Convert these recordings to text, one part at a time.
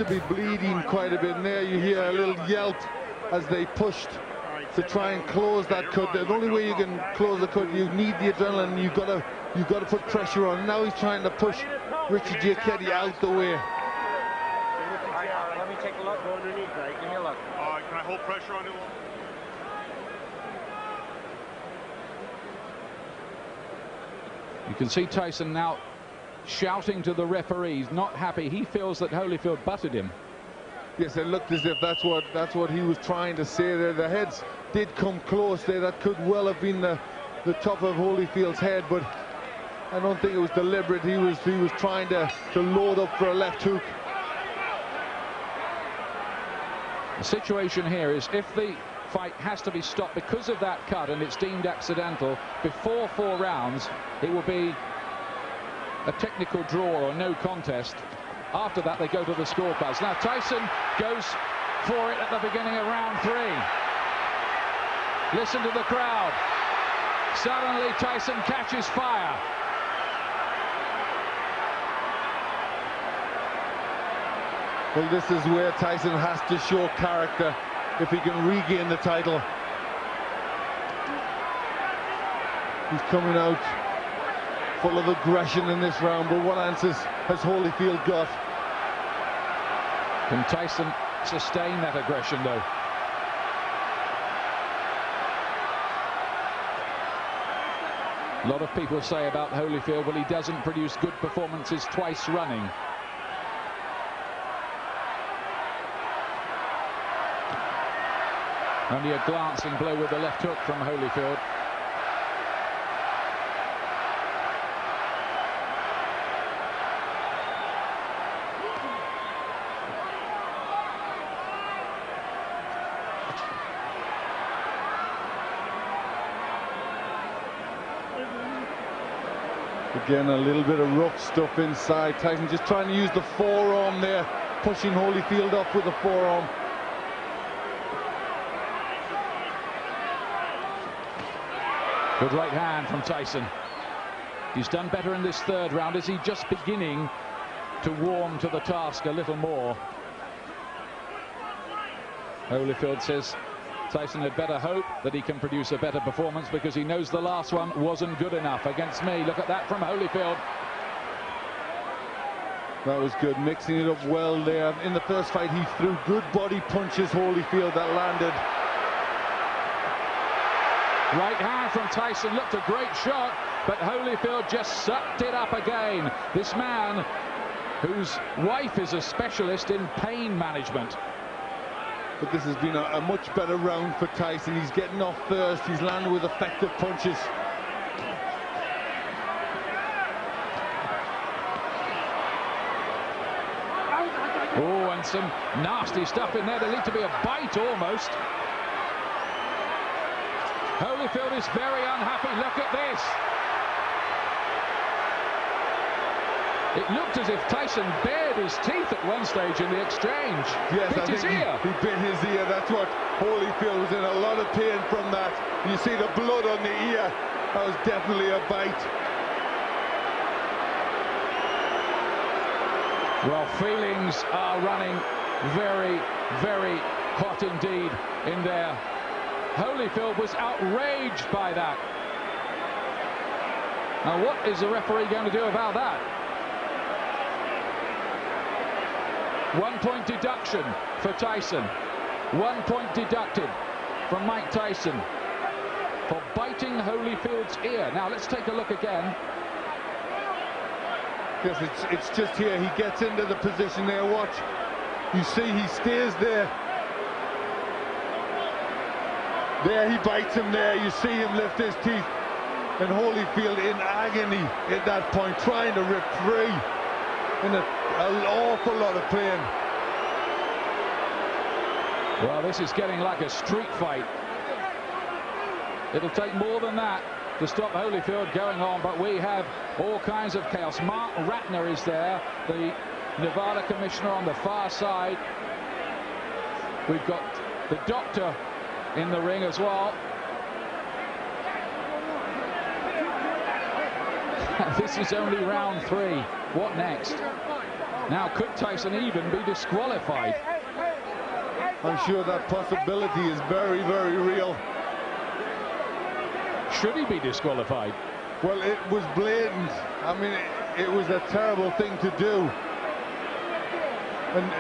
to be bleeding quite a bit. And there you hear a little yelp as they pushed to try and close that cut. The only way you can close the cut, you need the adrenaline. You've got to put pressure on. Now he's trying to push Richie Giacchetti out the way. Let me take a look. Go underneath, right? Give me a look. Can I hold pressure on it? You can see Tyson now shouting to the referees, not happy. He feels that Holyfield butted him. Yes, it looked as if that's what he was trying to say there. The heads did come close there. That could well have been the top of Holyfield's head, but I don't think it was deliberate. He was trying to load up for a left hook. The situation here is if the fight has to be stopped because of that cut and it's deemed accidental before 4 rounds, it will be a technical draw or no contest. After that they go to the scorecards. Now Tyson goes for it at the beginning of round 3. Listen to the crowd. Suddenly Tyson catches fire. Well, this is where Tyson has to show character if he can regain the title. He's coming out full of aggression in this round, but what answers has Holyfield got? Can Tyson sustain that aggression, though? A lot of people say about Holyfield, well, he doesn't produce good performances twice running. Only a glancing blow with the left hook from Holyfield. Again, a little bit of rough stuff inside. Tyson just trying to use the forearm there, pushing Holyfield up with the forearm. Good right hand from Tyson. He's done better in this 3rd round. Is he just beginning to warm to the task a little more? Holyfield says Tyson had better hope that he can produce a better performance because he knows the last one wasn't good enough against me. Look at that from Holyfield. That was good, mixing it up well there. In the first fight, he threw good body punches, Holyfield, that landed. Right hand from Tyson, looked a great shot, but Holyfield just sucked it up again. This man, whose wife is a specialist in pain management. But this has been a much better round for Tyson. He's getting off first, he's landed with effective punches. Oh, and some nasty stuff in there. There needs to be a bite almost. Holyfield is very unhappy. Look at this. It looked as if Tyson bared his teeth at one stage in the exchange. Yes, bit his ear. He bit his ear. That's what Holyfield was in a lot of pain from that. You see the blood on the ear. That was definitely a bite. Well, feelings are running very, very hot indeed in there. Holyfield was outraged by that. Now, what is the referee going to do about that? 1 point deduction for Tyson. 1 point deducted from Mike Tyson for biting Holyfield's ear. Now, let's take a look again. Yes, it's just here. He gets into the position there. Watch. You see, he stays there. There, he bites him there. You see him lift his teeth. And Holyfield in agony at that point, trying to rip free. In an awful lot of pain. Well, this is getting like a street fight. It'll take more than that to stop Holyfield going on, but we have all kinds of chaos. Mark Ratner is there, the Nevada commissioner on the far side. We've got the doctor in the ring as well. This is only round 3. What next? Now, could Tyson even be disqualified? I'm sure that possibility is very, very real. Should he be disqualified? Well, it was blatant. I mean, it was a terrible thing to do. And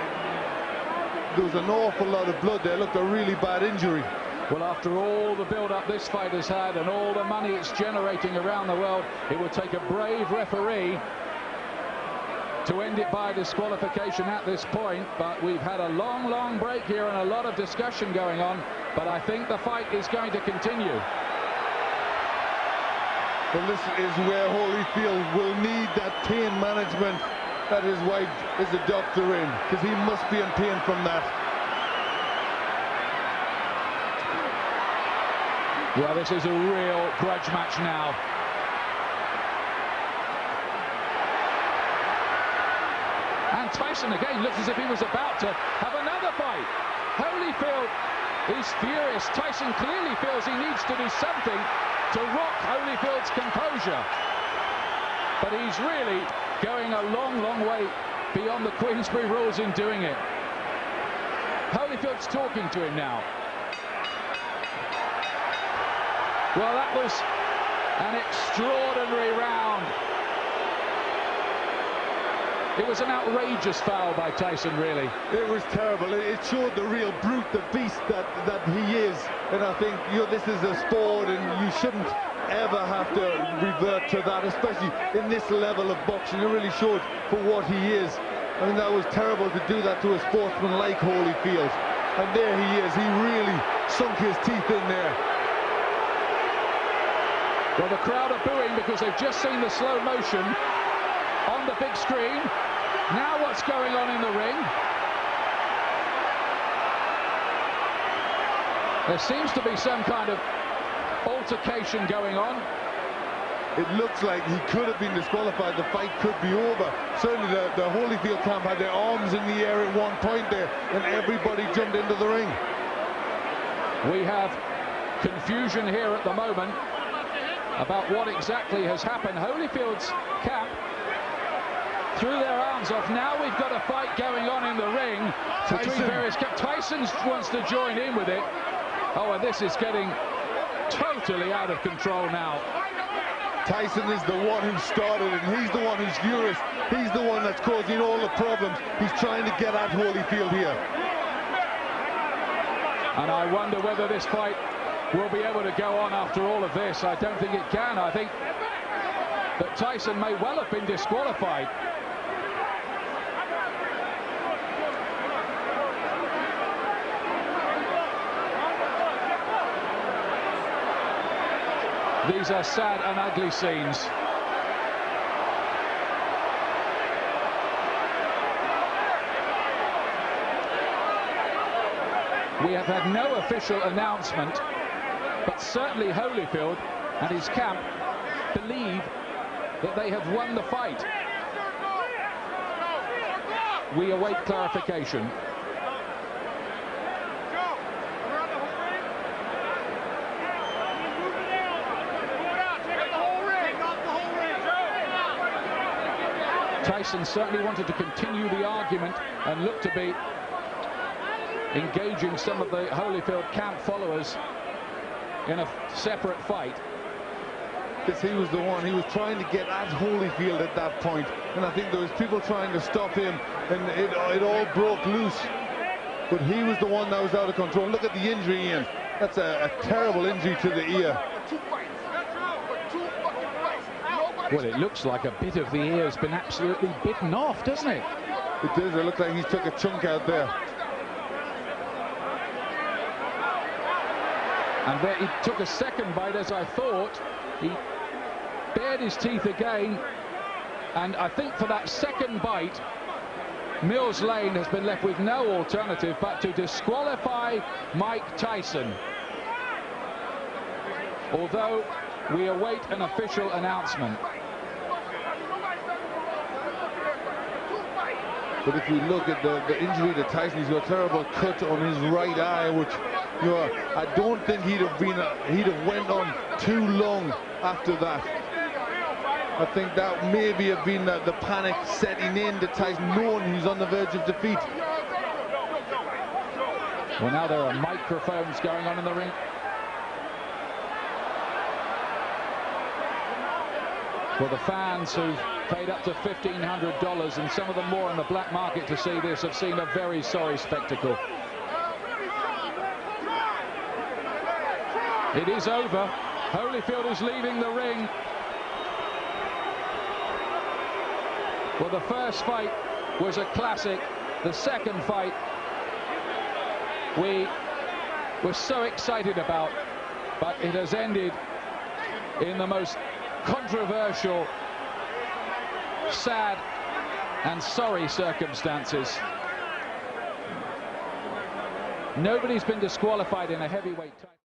there was an awful lot of blood there. It looked a really bad injury. Well, after all the build-up this fight has had and all the money it's generating around the world, it would take a brave referee to end it by disqualification at this point. But we've had a long, long break here and a lot of discussion going on. But I think the fight is going to continue. Well, this is where Holyfield will need that pain management that his wife is a doctor in, because he must be in pain from that. Well, this is a real grudge match now. And Tyson again looks as if he was about to have another fight. Holyfield is furious. Tyson clearly feels he needs to do something to rock Holyfield's composure. But he's really going a long, long way beyond the Queensberry rules in doing it. Holyfield's talking to him now. Well, that was an extraordinary round. It was an outrageous foul by Tyson, really. It was terrible. It showed the real brute, the beast that he is. And I think, you know, this is a sport and you shouldn't ever have to revert to that, especially in this level of boxing. It really showed for what he is. I mean, that was terrible to do that to a sportsman like Holyfield. And there he is. He really sunk his teeth in there. Well, the crowd are booing because they've just seen the slow motion on the big screen. Now what's going on in the ring? There seems to be some kind of altercation going on. It looks like he could have been disqualified. The fight could be over. Certainly the Holyfield camp had their arms in the air at one point there, and everybody jumped into the ring. We have confusion here at the moment about what exactly has happened. Holyfield's camp threw their arms off. Now we've got a fight going on in the ring between various camps. Tyson wants to join in with it. Oh, and this is getting totally out of control now. Tyson is the one who started it, and he's the one who's furious. He's the one that's causing all the problems. He's trying to get at Holyfield here. And I wonder whether this fight will be able to go on after all of this. I don't think it can. I think that Tyson may well have been disqualified. These are sad and ugly scenes. We have had no official announcement, but certainly Holyfield and his camp believe that they have won the fight. We await clarification. Tyson certainly wanted to continue the argument and looked to be engaging some of the Holyfield camp followers in a separate fight. Because he was the one, he was trying to get at Holyfield at that point, and I think there was people trying to stop him, and it all broke loose. But he was the one that was out of control. Look at the injury, Ian. That's a terrible injury to the ear. Well, it looks like a bit of the ear has been absolutely bitten off, doesn't it? It does. It looks like he's took a chunk out there. And there he took a second bite, as I thought. He bared his teeth again, and I think for that second bite, Mills Lane has been left with no alternative but to disqualify Mike Tyson. Although we await an official announcement. But if we look at the injury to Tyson, he's got a terrible cut on his right eye, which, you know, I don't think he'd have went on too long after that. I think that maybe have been the panic setting in to Tyson, knowing he's on the verge of defeat. Well, now there are microphones going on in the ring. For the fans who've paid up to $1,500 and some of them more on the black market to see this have seen a very sorry spectacle. It is over. Holyfield is leaving the ring. Well, the first fight was a classic. The second fight we were so excited about, but it has ended in the most controversial, sad and sorry circumstances. Nobody's been disqualified in a heavyweight title.